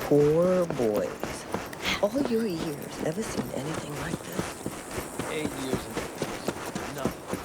Poor boys. All your years, ever seen anything like this? 8 years of nothing.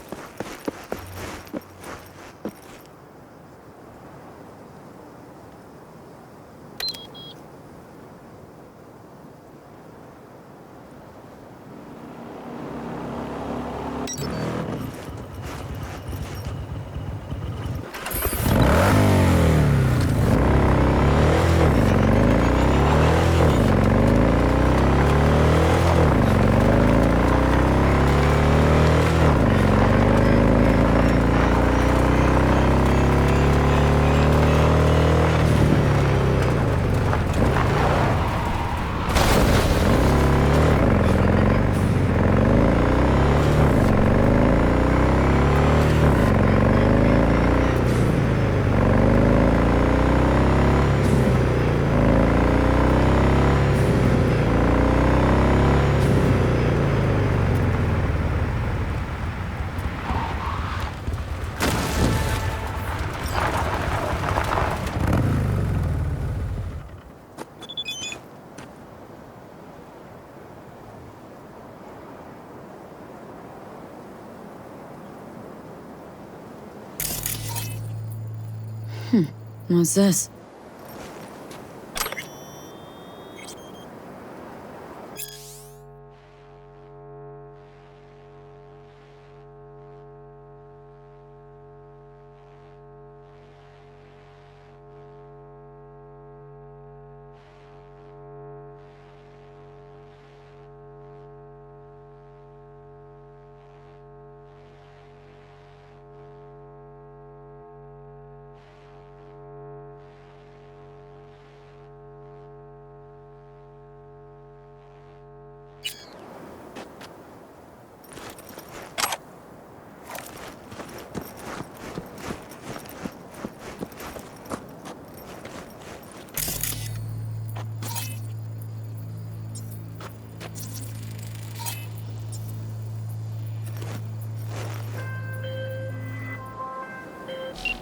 What's this?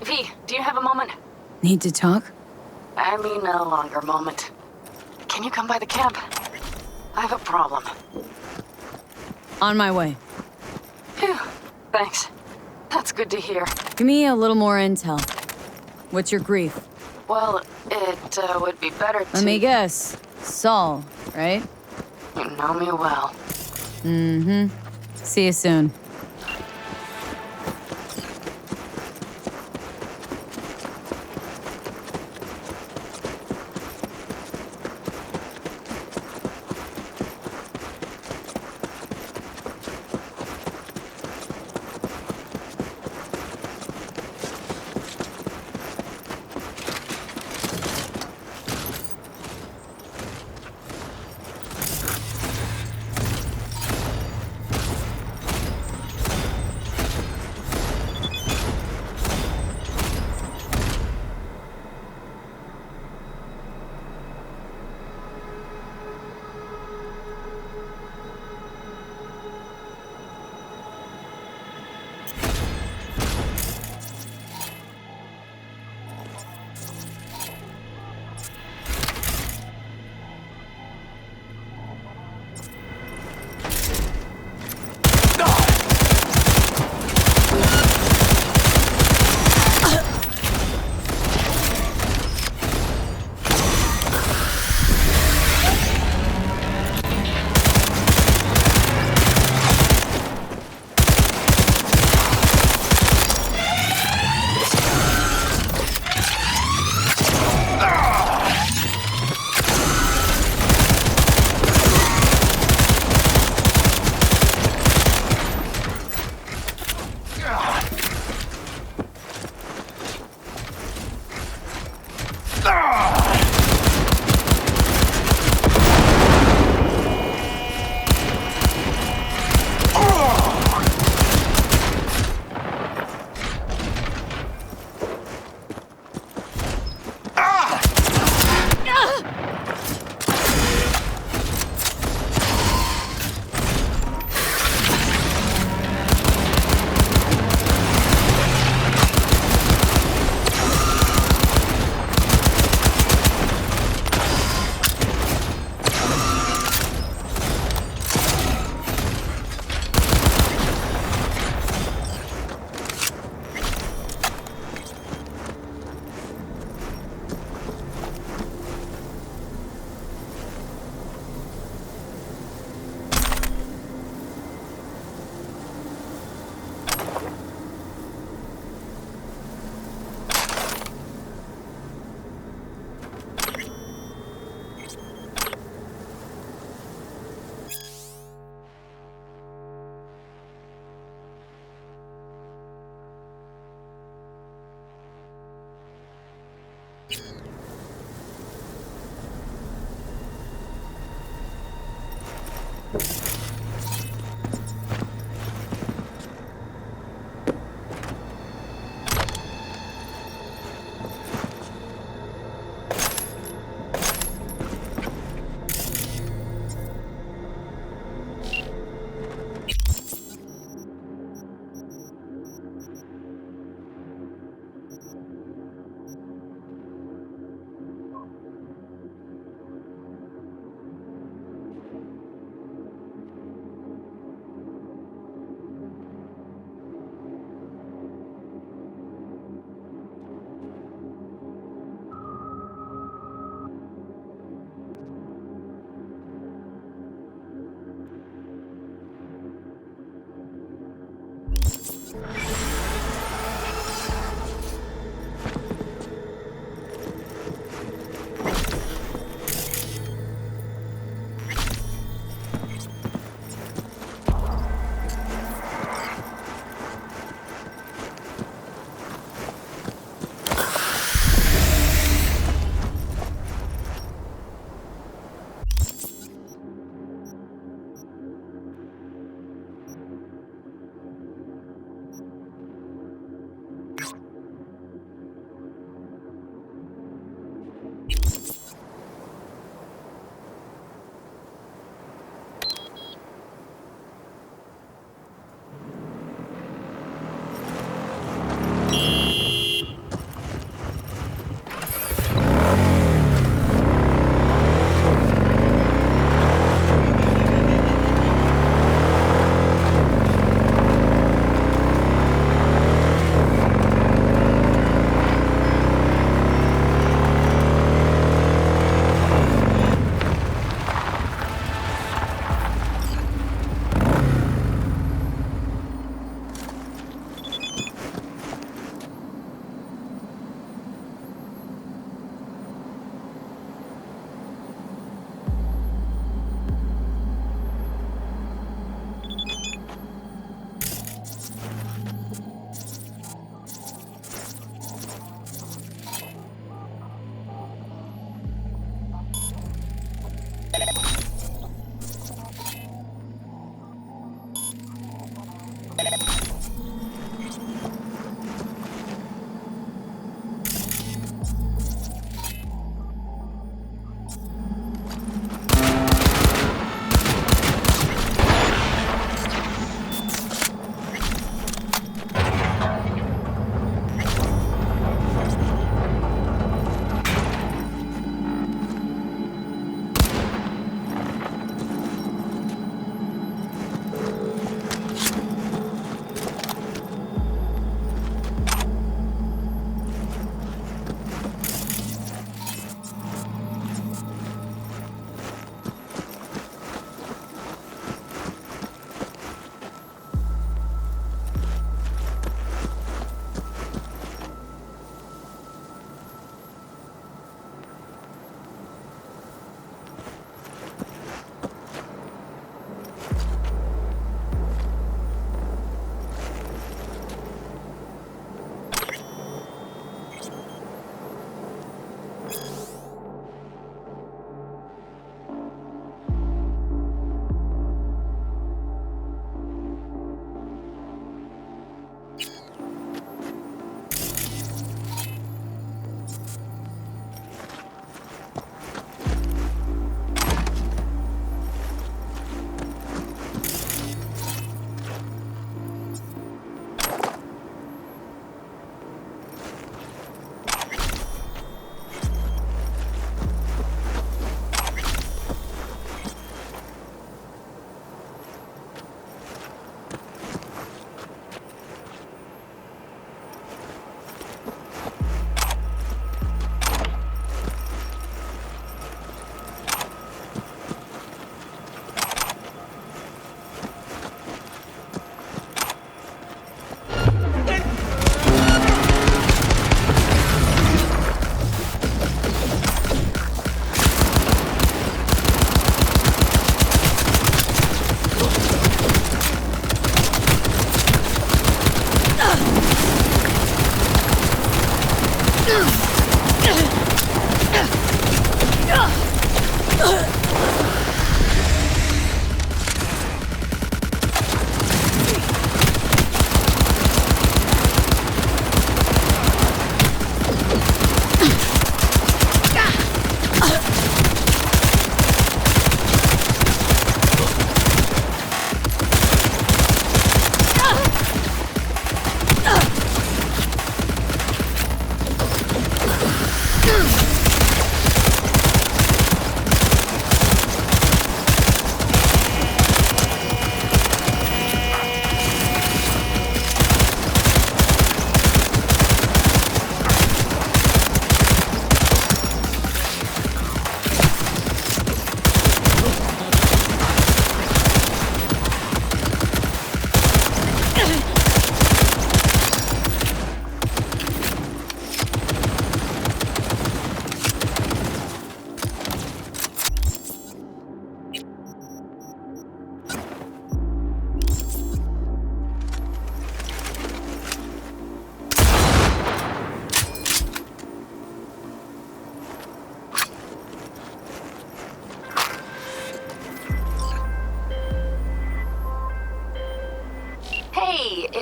V, do you have a moment? Need to talk? I mean a longer moment. Can you come by the camp? I have a problem. On my way. Phew, thanks. That's good to hear. Give me a little more intel. What's your grief? Well, it would be better to... Let me guess. Saul, right? You know me well. Mm-hmm. See you soon.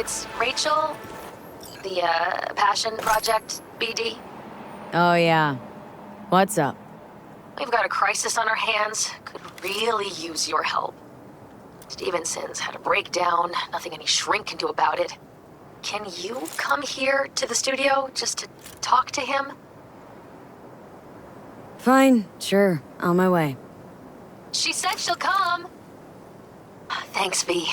it's Rachel, the Passion Project BD. Oh, yeah. What's up? We've got a crisis on our hands. Could really use your help. Stevenson's had a breakdown, nothing any shrink can do about it. Can you come here to the studio just to talk to him? Fine, sure. On my way. She said she'll come. Thanks, V.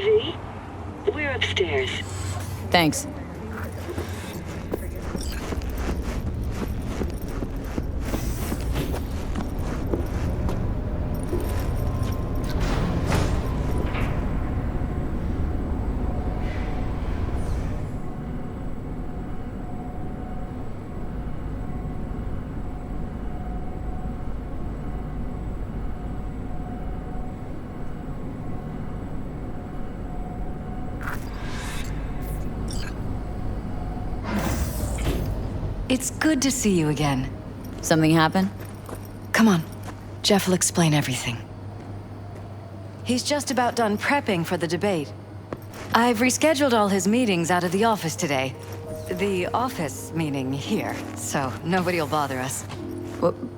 V, we're upstairs. Thanks. It's good to see you again. Something happen? Come on. Jeff will explain everything. He's just about done prepping for the debate. I've rescheduled all his meetings out of the office today. The office meaning here, so nobody'll bother us.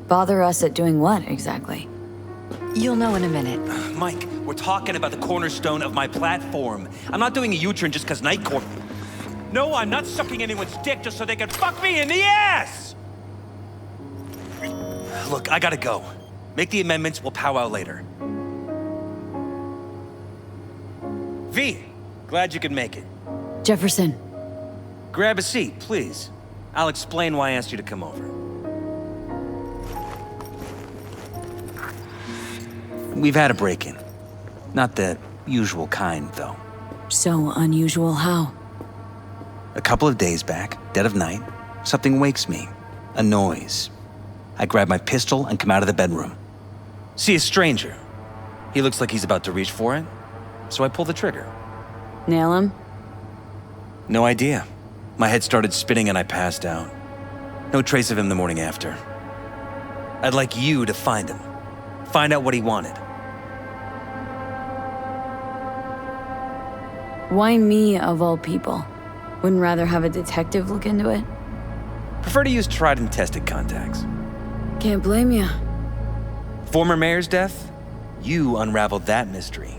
Bother us at doing what, exactly? You'll know in a minute. Mike, we're talking about the cornerstone of my platform. I'm not doing a U-turn just because Night Court... No, I'm not sucking anyone's dick just so they can fuck me in the ass! Look, I gotta go. Make the amendments, we'll powwow later. V, glad you could make it. Jefferson. Grab a seat, please. I'll explain why I asked you to come over. We've had a break-in. Not the usual kind, though. So unusual how? A couple of days back, dead of night, something wakes me. A noise. I grab my pistol and come out of the bedroom. See a stranger. He looks like he's about to reach for it, so I pull the trigger. Nail him? No idea. My head started spinning and I passed out. No trace of him the morning after. I'd like you to find him. Find out what he wanted. Why me, of all people? Wouldn't rather have a detective look into it? Prefer to use tried and tested contacts. Can't blame ya. Former mayor's death? You unraveled that mystery.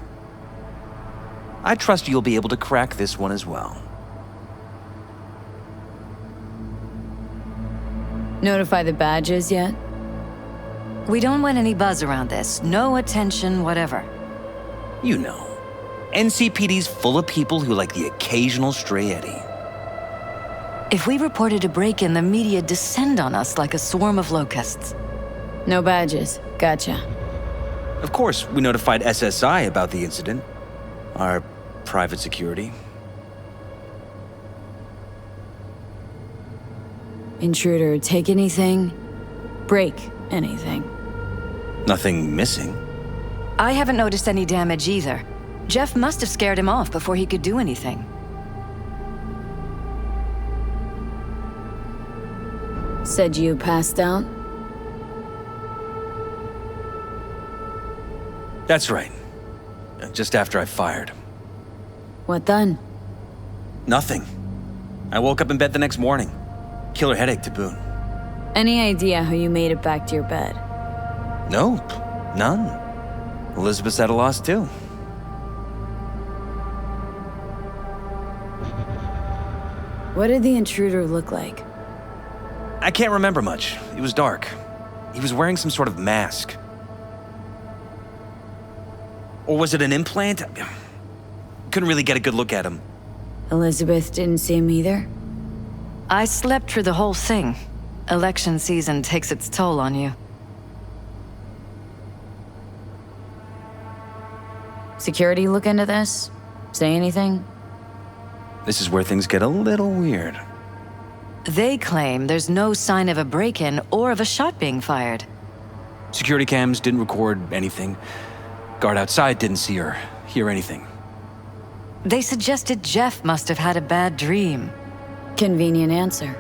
I trust you'll be able to crack this one as well. Notify the badges yet? We don't want any buzz around this. No attention, whatever. You know. NCPD's full of people who like the occasional stray eddy. If we reported a break-in, the media descend on us like a swarm of locusts. No badges. Gotcha. Of course, we notified SSI about the incident. Our private security. Intruder take anything? Break anything? Nothing missing. I haven't noticed any damage either. Jeff must have scared him off before he could do anything. Said you passed out? That's right. Just after I fired. What then? Nothing. I woke up in bed the next morning. Killer headache to boot. Any idea how you made it back to your bed? Nope. None. Elizabeth's at a loss too. What did the intruder look like? I can't remember much. It was dark. He was wearing some sort of mask. Or was it an implant? Couldn't really get a good look at him. Elizabeth didn't see him either? I slept through the whole thing. Election season takes its toll on you. Security look into this? Say anything? This is where things get a little weird. They claim there's no sign of a break-in or of a shot being fired. Security cams didn't record anything. Guard outside didn't see or hear anything. They suggested Jeff must have had a bad dream. Convenient answer.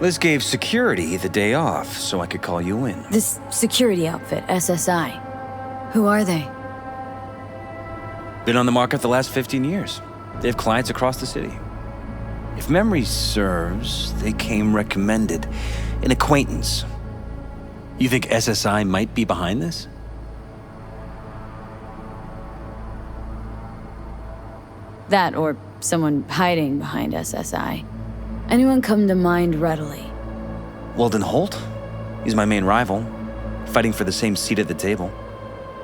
Liz gave security the day off so I could call you in. This security outfit, SSI. Who are they? Been on the market the last 15 years. They have clients across the city. If memory serves, they came recommended. An acquaintance. You think SSI might be behind this? That or someone hiding behind SSI. Anyone come to mind readily? Weldon Holt? He's my main rival. Fighting for the same seat at the table.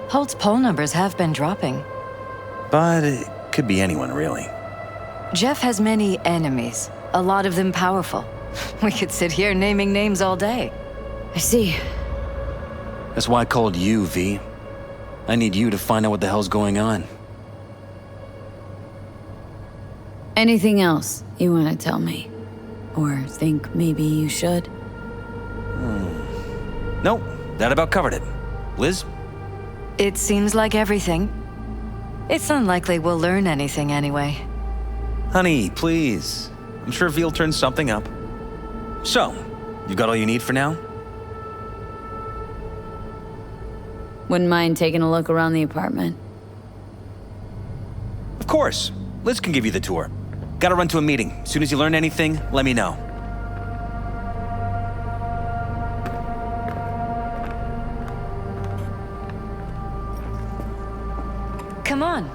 Holt's poll numbers have been dropping. But it could be anyone, really. Jeff has many enemies, a lot of them powerful. We could sit here naming names all day. I see. That's why I called you, V. I need you to find out what the hell's going on. Anything else you want to tell me? Or think maybe you should? Nope, that about covered it. Liz? It seems like everything. It's unlikely we'll learn anything anyway. Honey, please. I'm sure V'll turn something up. So, you got all you need for now? Wouldn't mind taking a look around the apartment. Of course. Liz can give you the tour. Gotta run to a meeting. As soon as you learn anything, let me know. Come on.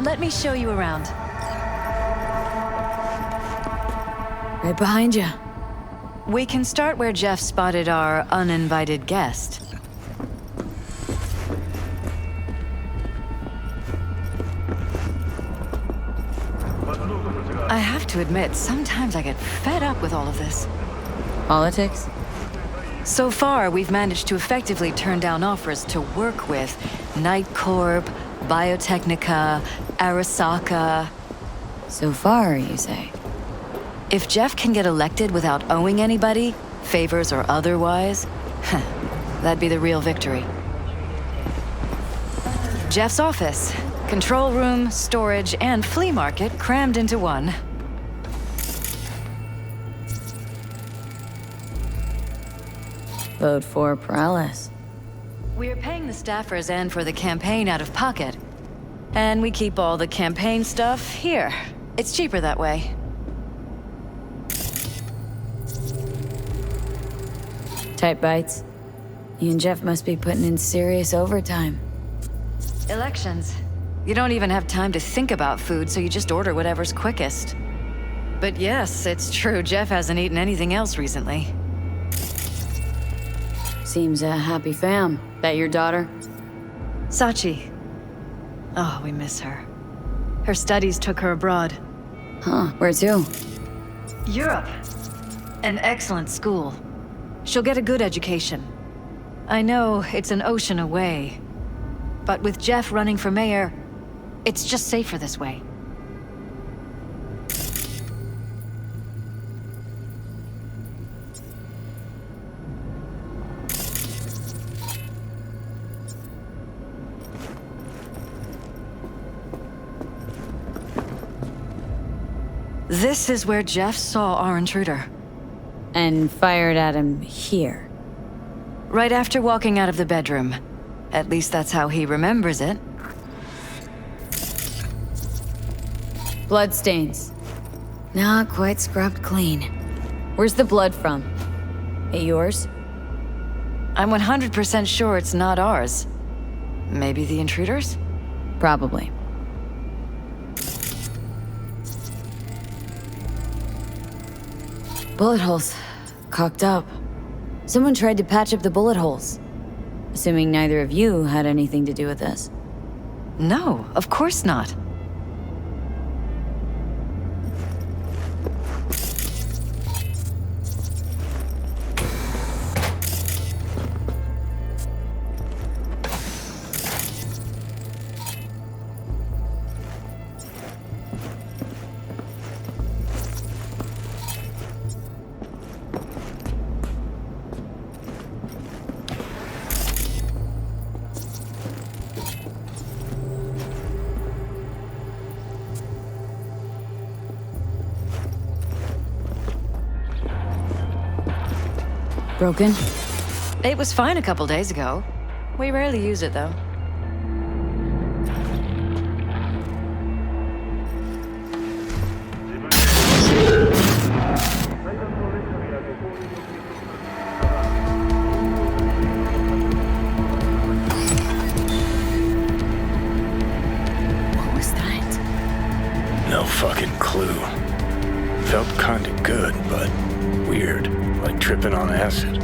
Let me show you around. Right behind you. We can start where Jeff spotted our uninvited guest. I have to admit, sometimes I get fed up with all of this. Politics? So far, we've managed to effectively turn down offers to work with Night Corp, Biotechnica, Arasaka. So far, you say? If Jeff can get elected without owing anybody, favors or otherwise, that'd be the real victory. Jeff's office. Control room, storage, and flea market crammed into one. Vote for Paralysis. We're paying the staffers and for the campaign out of pocket. And we keep all the campaign stuff here. It's cheaper that way. Tight bites. You and Jeff must be putting in serious overtime. Elections. You don't even have time to think about food, so you just order whatever's quickest. But yes, it's true, Jeff hasn't eaten anything else recently. Seems a happy fam. That your daughter? Sachi. Oh, we miss her. Her studies took her abroad. Huh, where to? Europe. An excellent school. She'll get a good education. I know it's an ocean away, but with Jeff running for mayor, it's just safer this way. This is where Jeff saw our intruder. And fired at him here. Right after walking out of the bedroom. At least that's how he remembers it. Bloodstains. Not quite scrubbed clean. Where's the blood from? It yours? I'm 100% sure it's not ours. Maybe the intruder's? Probably. Bullet holes. Cocked up. Someone tried to patch up the bullet holes. Assuming neither of you had anything to do with this. No, of course not. Broken? It was fine a couple days ago. We rarely use it, though. What was that? No fucking clue. Felt kinda good, but weird. Like tripping on acid.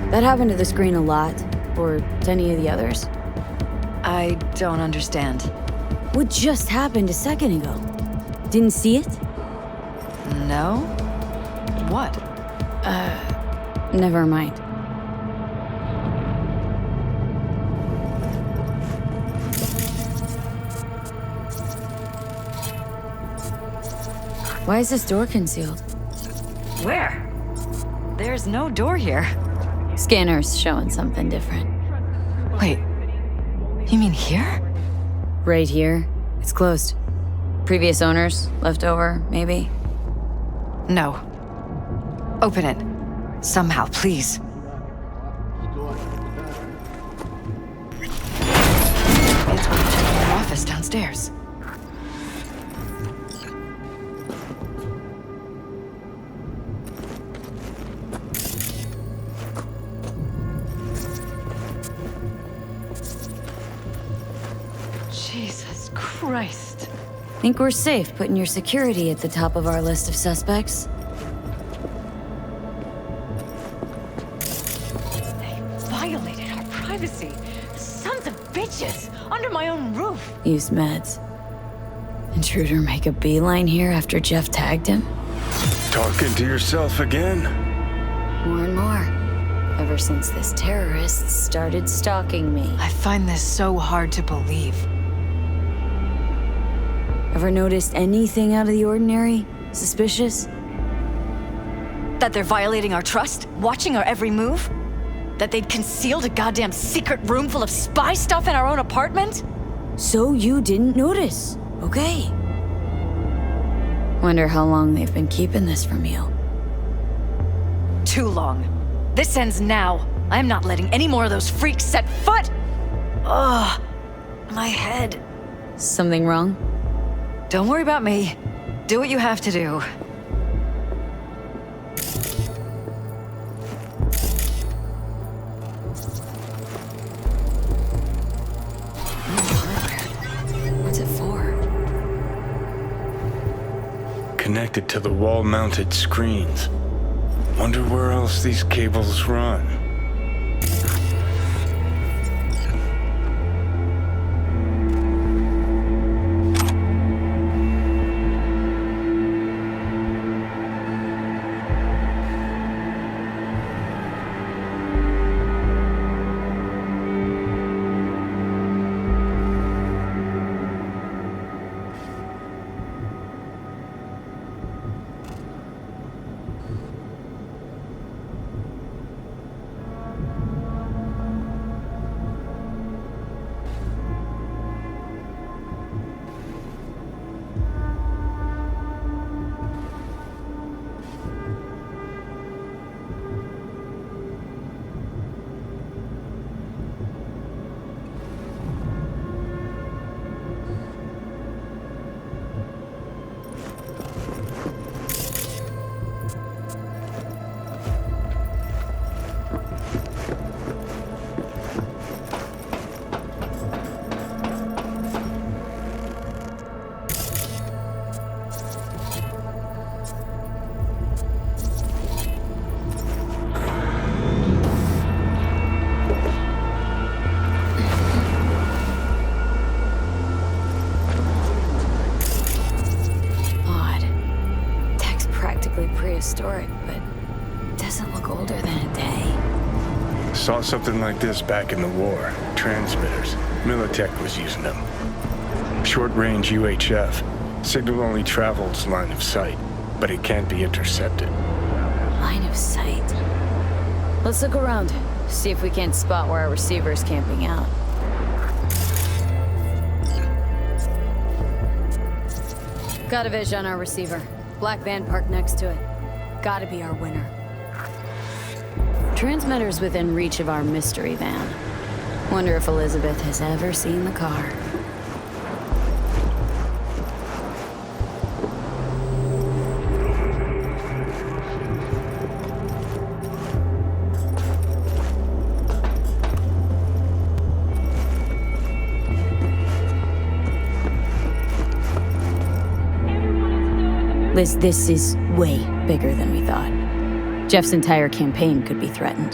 That happened to the screen a lot. Or to any of the others. I don't understand. What just happened a second ago? Didn't see it? No? What? Never mind. Why is this door concealed? Where? There's no door here. Scanner's showing something different. Wait, you mean here? Right here. It's closed. Previous owners, left over, maybe? No. Open it. Somehow, please. It's going to check the office downstairs. Jesus Christ. Think we're safe putting your security at the top of our list of suspects? They violated our privacy. Sons of bitches! Under my own roof! Use meds. Intruder make a beeline here after Jeff tagged him? Talking to yourself again? More and more. Ever since this terrorist started stalking me. I find this so hard to believe. Ever noticed anything out of the ordinary? Suspicious? That they're violating our trust? Watching our every move? That they'd concealed a goddamn secret room full of spy stuff in our own apartment? So you didn't notice, okay? Wonder how long they've been keeping this from you. Too long. This ends now. I'm not letting any more of those freaks set foot! Ugh, my head. Something wrong? Don't worry about me. Do what you have to do. What's it for? Connected to the wall-mounted screens. Wonder where else these cables run. historic, but it doesn't look older than a day. Saw something like this back in the war. Transmitters. Militech was using them. Short-range UHF. Signal only travels line of sight, but it can't be intercepted. Line of sight. Let's look around, see if we can't spot where our receiver's camping out. Got a vis on our receiver. Black van parked next to it. Gotta be our winner. Transmitter's within reach of our mystery van. Wonder if Elizabeth has ever seen the car. Liz, this is way bigger than we thought. Jeff's entire campaign could be threatened.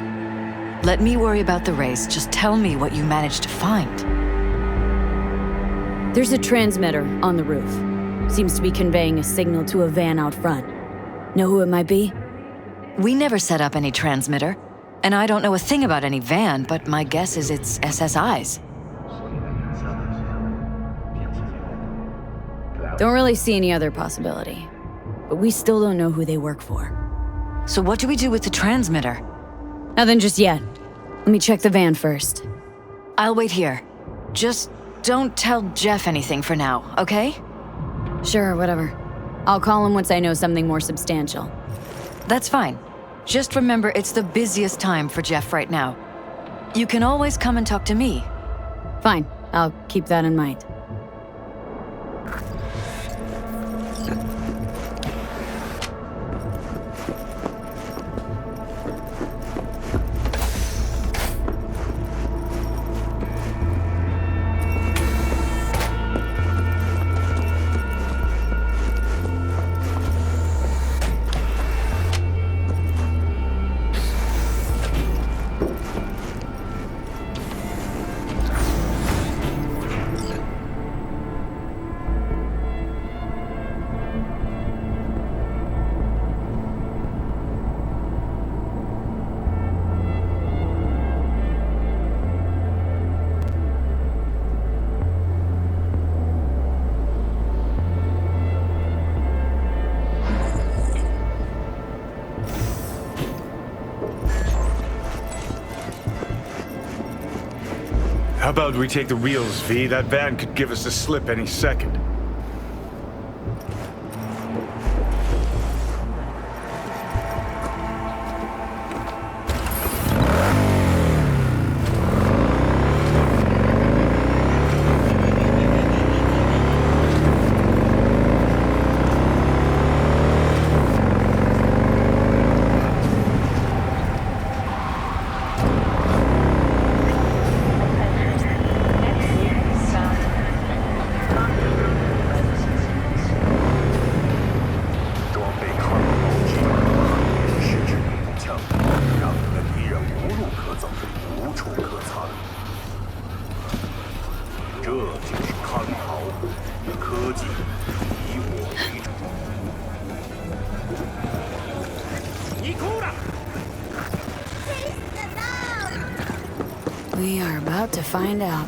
Let me worry about the race. Just tell me what you managed to find. There's a transmitter on the roof. Seems to be conveying a signal to a van out front. Know who it might be? We never set up any transmitter, and I don't know a thing about any van, but my guess is it's SSI's. Don't really see any other possibility. But we still don't know who they work for. So what do we do with the transmitter? Nothing just yet. Let me check the van first. I'll wait here. Just don't tell Jeff anything for now, okay? Sure, whatever. I'll call him once I know something more substantial. That's fine. Just remember it's the busiest time for Jeff right now. You can always come and talk to me. Fine, I'll keep that in mind. How about we take the wheels, V? That van could give us a slip any second. We are about to find out.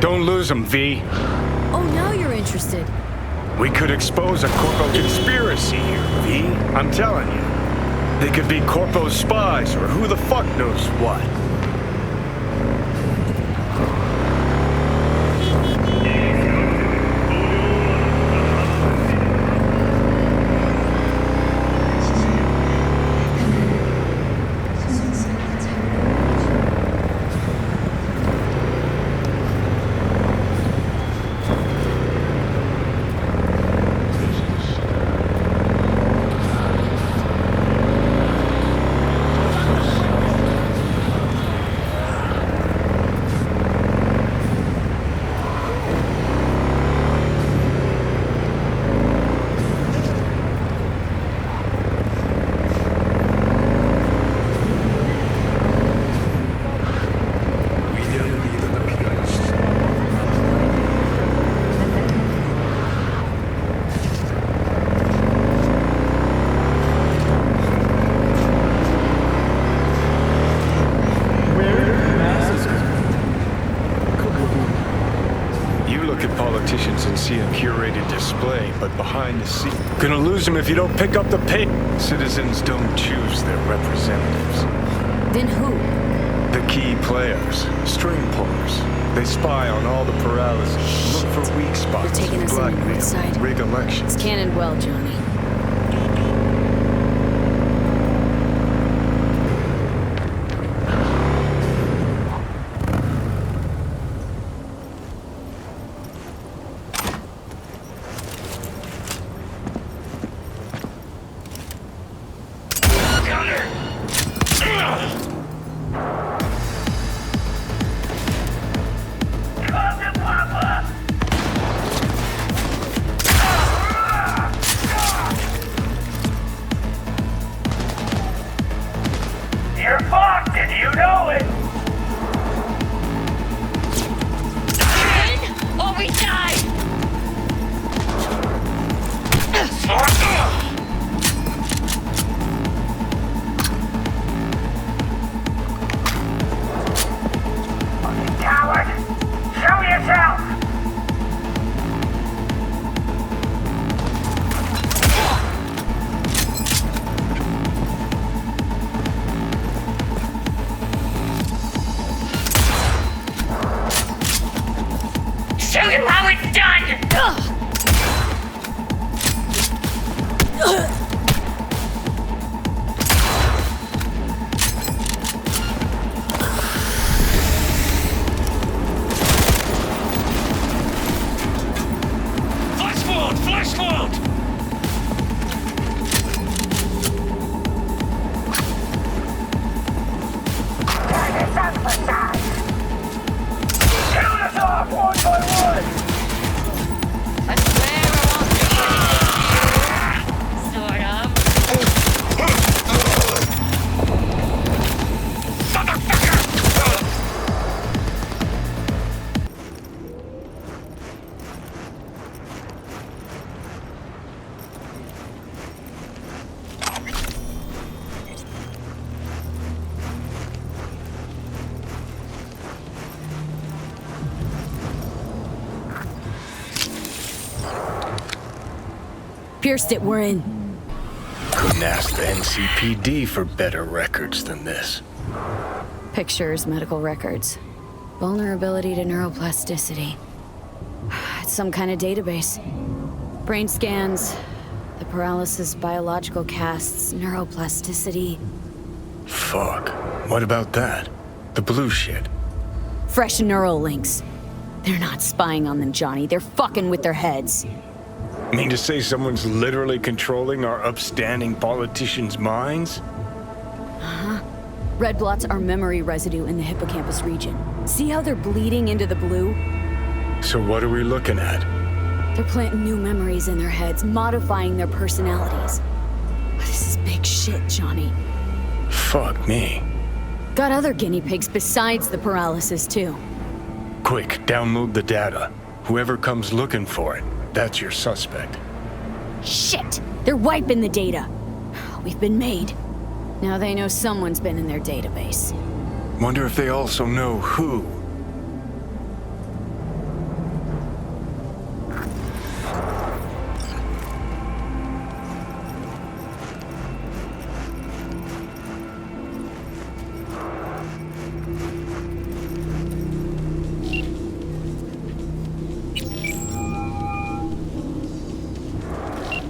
Don't lose them, V. Oh, now you're interested. We could expose a Corpo conspiracy here, V. I'm telling you. They could be Corpo spies or who the fuck knows what. politicians and see a curated display, but behind the scenes... Gonna lose them if you don't pick up the pace. Citizens don't choose their representatives. Then who? The key players, string pullers. They spy on all the paralysis, look for weak spots, They're taking us in the north blackmail, side. rig elections. It's cannon well, Johnny. You're fucked and you know it! Win or we die! Coward! Show yourself! Show you how it's done! Flash forward! Flash forward! Kill us off one by one! I swear I won't be sort of. Pierced it, we're in. Couldn't ask the NCPD for better records than this. Pictures, medical records. Vulnerability to neuroplasticity. It's some kind of database. Brain scans, the paralysis biological casts, neuroplasticity. Fuck. What about that? The blue shit. Fresh neural links. They're not spying on them, Johnny. They're fucking with their heads. Mean to say someone's literally controlling our upstanding politicians' minds? Red blots are memory residue in the hippocampus region. See how they're bleeding into the blue? So what are we looking at? They're planting new memories in their heads, modifying their personalities. This is big shit, Johnny. Fuck me. Got other guinea pigs besides the paralysis, too. Quick, download the data. Whoever comes looking for it, that's your suspect. Shit! They're wiping the data. We've been made. Now they know someone's been in their database. Wonder if they also know who.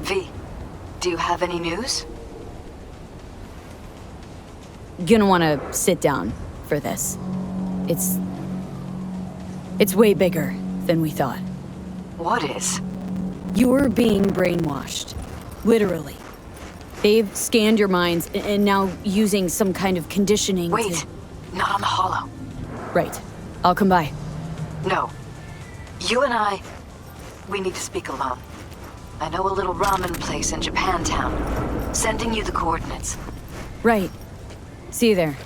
V, do you have any news? Gonna wanna sit down for this. It's way bigger than we thought. What is? You're being brainwashed. Literally. They've scanned your minds and now using some kind of conditioning Wait, to... not on the Hollow. Right. I'll come by. No. You and we need to speak alone. I know a little ramen place in Japantown. Sending you the coordinates. Right. See you there.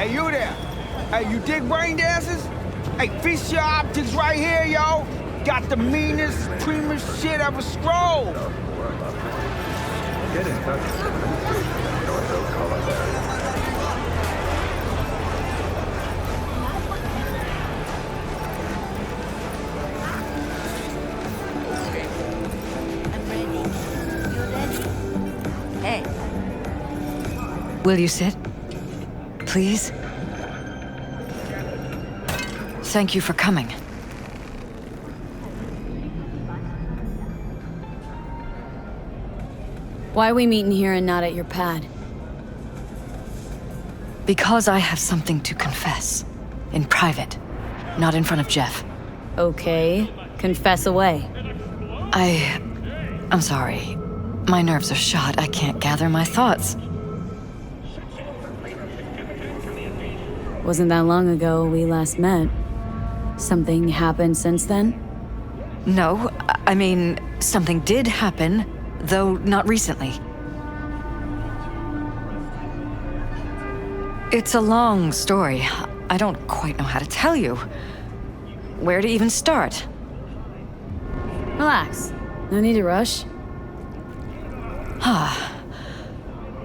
Hey, you there? Hey, you dig brain dances? Hey, feast your optics right here, yo. Got the meanest, creamiest shit ever strolled. Get in touch. Will you sit? Please? Thank you for coming. Why are we meeting here and not at your pad? Because I have something to confess. In private. Not in front of Jeff. Okay, confess away. I'm sorry. My nerves are shot. I can't gather my thoughts. Wasn't that long ago we last met. Something happened since then? No, I mean, something did happen, though not recently. It's a long story. I don't quite know how to tell you. Where to even start? Relax. No need to rush.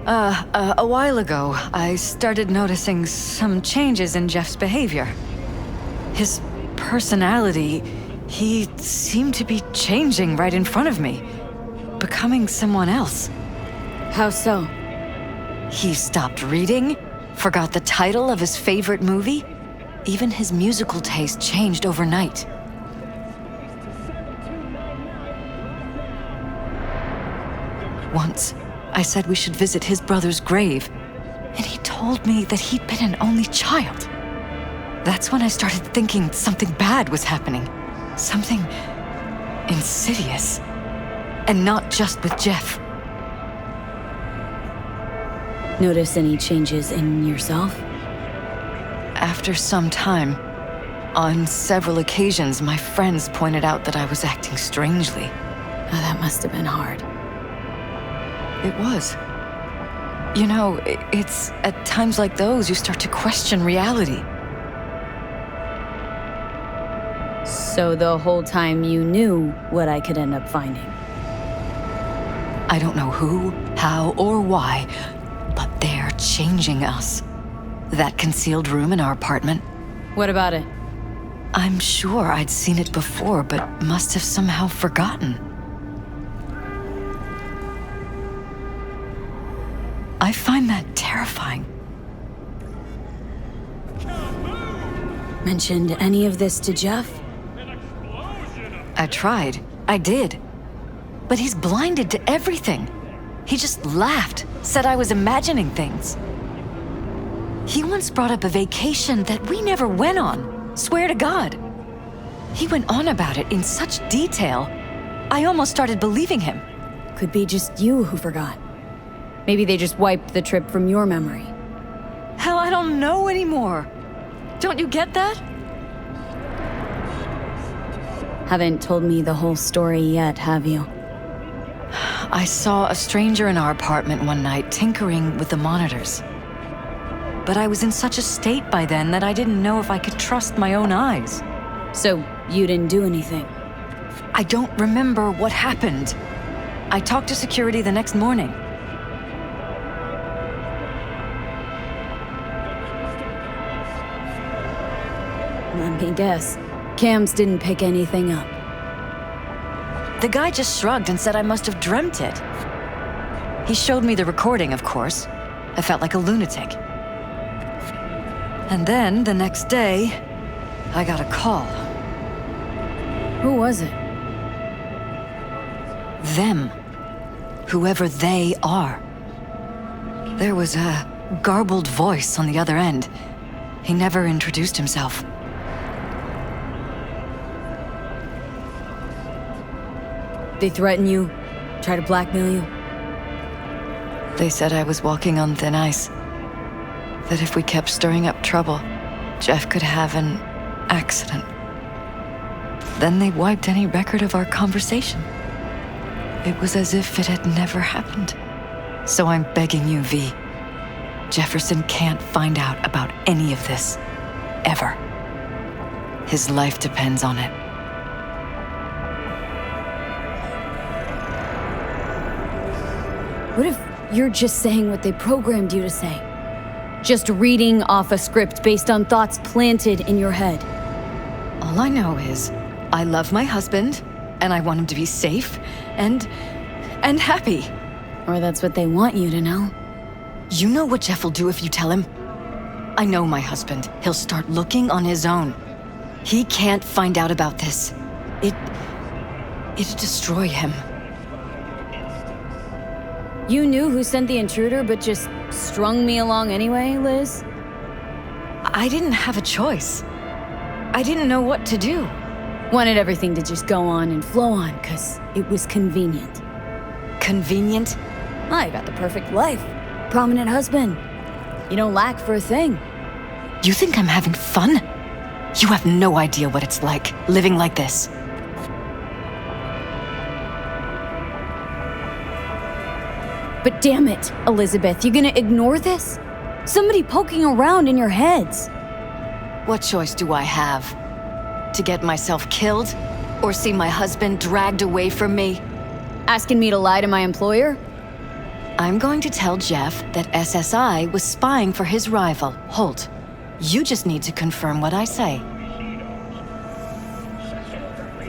A while ago, I started noticing some changes in Jeff's behavior. His personality, he seemed to be changing right in front of me, becoming someone else. How so? He stopped reading, forgot the title of his favorite movie. Even his musical taste changed overnight. Once, I said we should visit his brother's grave, and he told me that he'd been an only child. That's when I started thinking something bad was happening. Something insidious. And not just with Jeff. Notice any changes in yourself? After some time, on several occasions, my friends pointed out that I was acting strangely. Oh, that must have been hard. It was. You know, it's at times like those you start to question reality. So the whole time you knew what I could end up finding? I don't know who, how, or why, but they're changing us. That concealed room in our apartment. What about it? I'm sure I'd seen it before, but must have somehow forgotten. I find that terrifying. Mentioned any of this to Jeff? I tried. I did. But he's blinded to everything. He just laughed, said I was imagining things. He once brought up a vacation that we never went on. Swear to God. He went on about it in such detail, I almost started believing him. Could be just you who forgot. Maybe they just wiped the trip from your memory. Hell, I don't know anymore. Don't you get that? Haven't told me the whole story yet, have you? I saw a stranger in our apartment one night tinkering with the monitors. But I was in such a state by then that I didn't know if I could trust my own eyes. So you didn't do anything? I don't remember what happened. I talked to security the next morning. Let me guess. Cams didn't pick anything up. The guy just shrugged and said I must have dreamt it. He showed me the recording, of course. I felt like a lunatic. And then, the next day, I got a call. Who was it? Them. Whoever they are. There was a garbled voice on the other end. He never introduced himself. They threaten you? Try to blackmail you? They said I was walking on thin ice. That if we kept stirring up trouble, Jeff could have an accident. Then they wiped any record of our conversation. It was as if it had never happened. So I'm begging you, V. Jefferson can't find out about any of this. Ever. His life depends on it. What if you're just saying what they programmed you to say? Just reading off a script based on thoughts planted in your head? All I know is, I love my husband, and I want him to be safe, and happy. Or that's what they want you to know. You know what Jeff will do if you tell him? I know my husband. He'll start looking on his own. He can't find out about this. It'd destroy him. You knew who sent the intruder, but just strung me along anyway, Liz? I didn't have a choice. I didn't know what to do. Wanted everything to just go on and flow on, 'cause it was convenient. Convenient? I got the perfect life. Prominent husband. You don't lack for a thing. You think I'm having fun? You have no idea what it's like, living like this. But damn it, Elizabeth, you gonna ignore this? Somebody poking around in your heads. What choice do I have? To get myself killed? Or see my husband dragged away from me? Asking me to lie to my employer? I'm going to tell Jeff that SSI was spying for his rival, Holt. You just need to confirm what I say.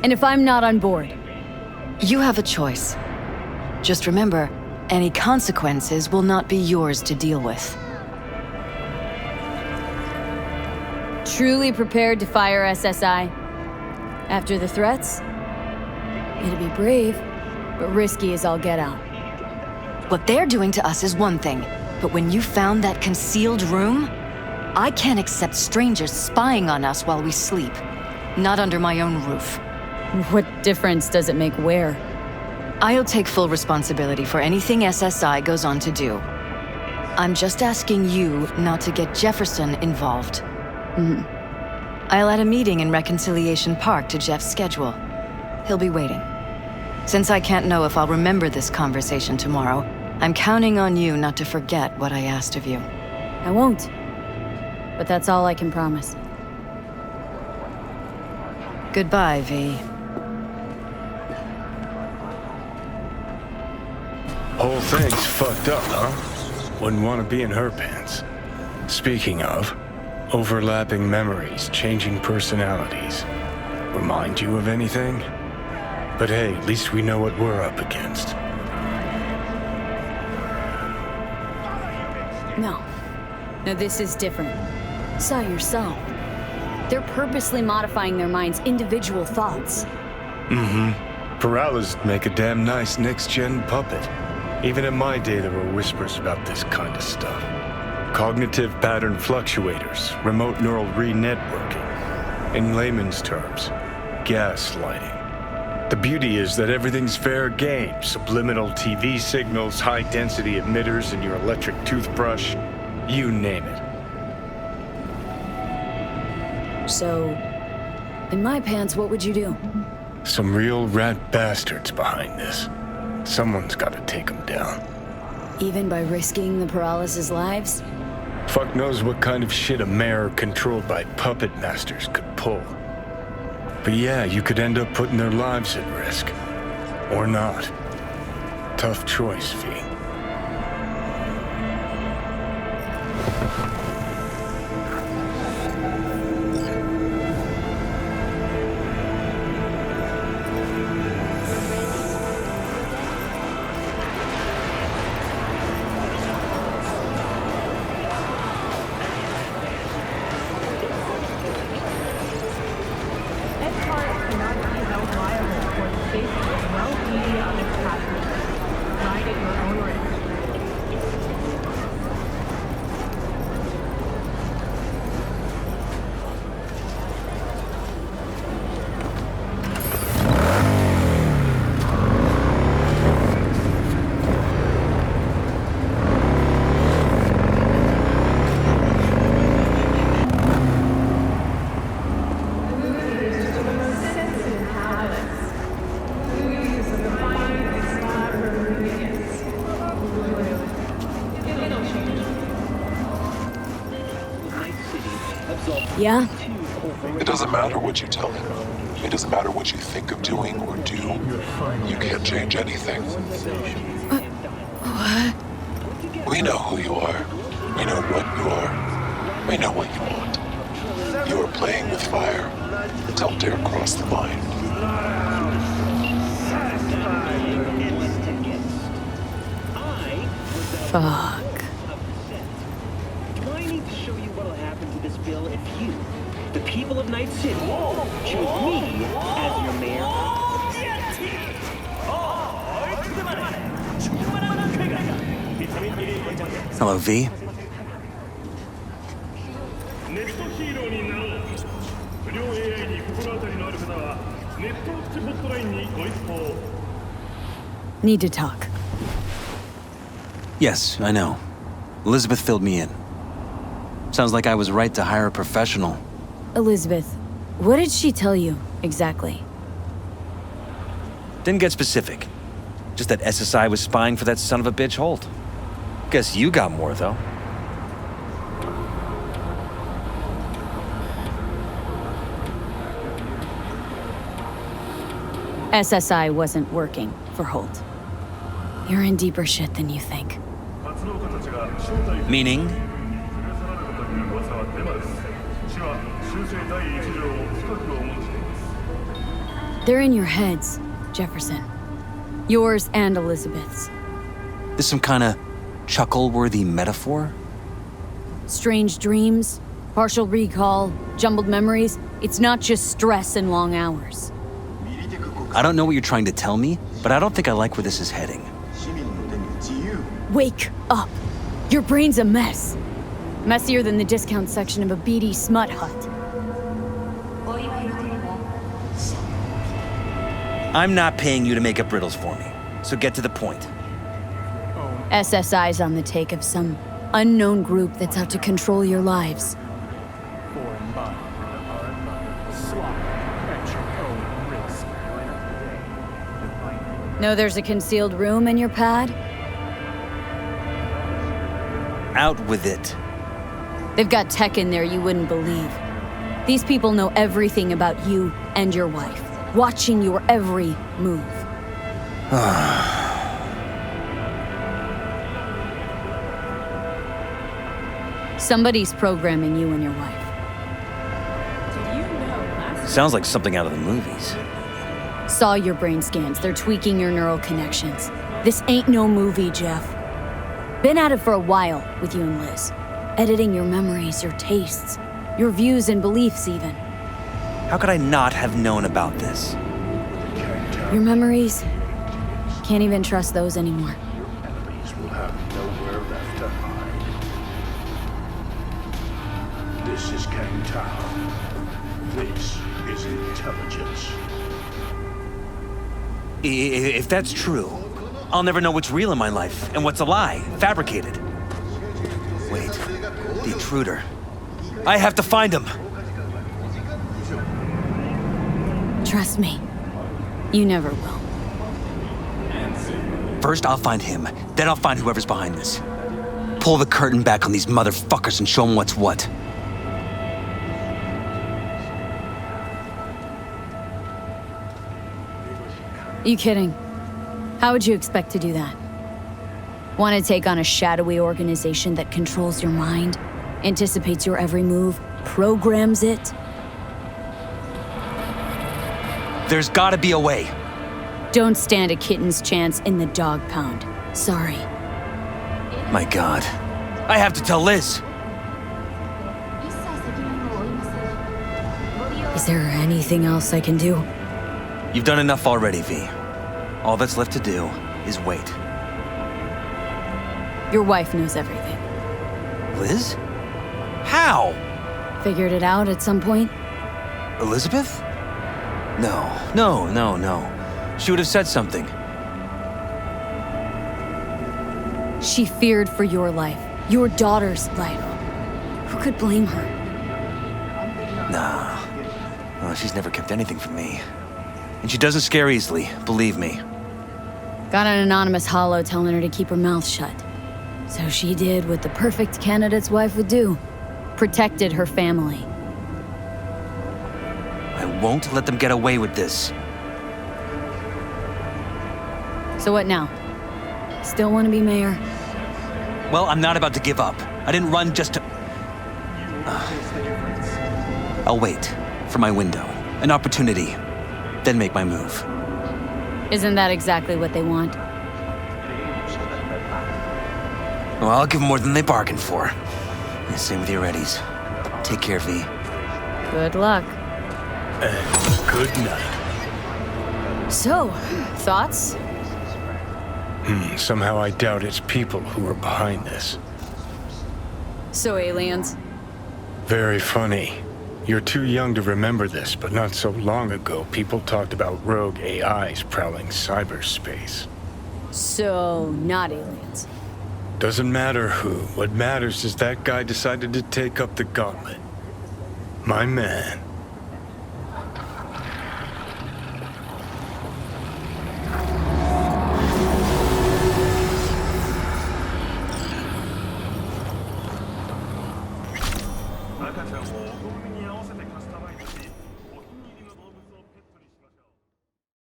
And if I'm not on board? You have a choice. Just remember, any consequences will not be yours to deal with. Truly prepared to fire SSI? After the threats? It'd be brave, but risky as all get out. What they're doing to us is one thing, but when you found that concealed room, I can't accept strangers spying on us while we sleep. Not under my own roof. What difference does it make where? I'll take full responsibility for anything SSI goes on to do. I'm just asking you not to get Jefferson involved. I'll add a meeting in Reconciliation Park to Jeff's schedule. He'll be waiting. Since I can't know if I'll remember this conversation tomorrow, I'm counting on you not to forget what I asked of you. I won't. But that's all I can promise. Goodbye, V. Whole thing's fucked up, huh? Wouldn't want to be in her pants. Speaking of, overlapping memories, changing personalities. Remind you of anything? But hey, at least we know what we're up against. No, this is different. Saw yourself. They're purposely modifying their mind's individual thoughts. Peralez make a damn nice next-gen puppet. Even in my day, there were whispers about this kind of stuff. Cognitive pattern fluctuators, remote neural re-networking. In layman's terms, gaslighting. The beauty is that everything's fair game. Subliminal TV signals, high-density emitters in your electric toothbrush. You name it. So, in my pants, what would you do? Some real rat bastards behind this. Someone's got to take them down. Even by risking the Peralez's lives? Fuck knows what kind of shit a mayor controlled by puppet masters could pull. But yeah, you could end up putting their lives at risk. Or not. Tough choice, V. Provided your own Yeah? It doesn't matter what you tell him. It doesn't matter what you think of doing or do. You can't change anything. What? We know who you are. We know what you are. We know what you want. You are playing with fire. Don't dare cross the line. Fuck. Do I need to show you what'll happen to this bill if you, the people of Night City, choose me as your mayor? Hello, V. Need to talk. Yes, I know. Elizabeth filled me in. Sounds like I was right to hire a professional. Elizabeth, what did she tell you, exactly? Didn't get specific. Just that SSI was spying for that son of a bitch Holt. Guess you got more, though. SSI wasn't working for Holt. You're in deeper shit than you think. Meaning? They're in your heads, Jefferson. Yours and Elizabeth's. This some kind of chuckle-worthy metaphor? Strange dreams, partial recall, jumbled memories. It's not just stress and long hours. I don't know what you're trying to tell me, but I don't think I like where this is heading. Wake up. Your brain's a mess. Messier than the discount section of a beady smut hut. I'm not paying you to make up riddles for me, so get to the point. SSI's on the take of some unknown group that's out to control your lives. Know there's a concealed room in your pad? Out with it. They've got tech in there you wouldn't believe. These people know everything about you and your wife, watching your every move. Somebody's programming you and your wife. Sounds like something out of the movies. Saw your brain scans. They're tweaking your neural connections. This ain't no movie, Jeff. Been at it for a while with you and Liz. Editing your memories, your tastes, your views and beliefs even. How could I not have known about this? Your memories? Can't even trust those anymore. Enemies will have nowhere left to hide. This is Kang Tao. This is intelligence. If that's true, I'll never know what's real in my life and what's a lie, fabricated. Wait, the intruder. I have to find him. Trust me, you never will. First, I'll find him. Then I'll find whoever's behind this. Pull the curtain back on these motherfuckers and show them what's what. You kidding? How would you expect to do that? Want to take on a shadowy organization that controls your mind, anticipates your every move, programs it? There's gotta be a way. Don't stand a kitten's chance in the dog pound. Sorry. My God. I have to tell Liz. Is there anything else I can do? You've done enough already, V. All that's left to do is wait. Your wife knows everything. Liz? How? Figured it out at some point? Elizabeth? No. She would have said something. She feared for your life, your daughter's life. Who could blame her? Nah. Well, she's never kept anything from me. And she doesn't scare easily, believe me. Got an anonymous holo telling her to keep her mouth shut. So she did what the perfect candidate's wife would do. Protected her family. won't let them get away with this. So what now? Still want to be mayor? Well, I'm not about to give up. I didn't run just to... I'll wait for my window, an opportunity, then make my move. Isn't that exactly what they want? Well, I'll give them more than they bargained for. And same with your Eddies. Take care, V. Good luck. And good night. So, thoughts? Somehow I doubt it's people who are behind this. So aliens? Very funny. You're too young to remember this, but not so long ago, people talked about rogue AIs prowling cyberspace. So, not aliens. Doesn't matter who. What matters is that guy decided to take up the gauntlet. My man.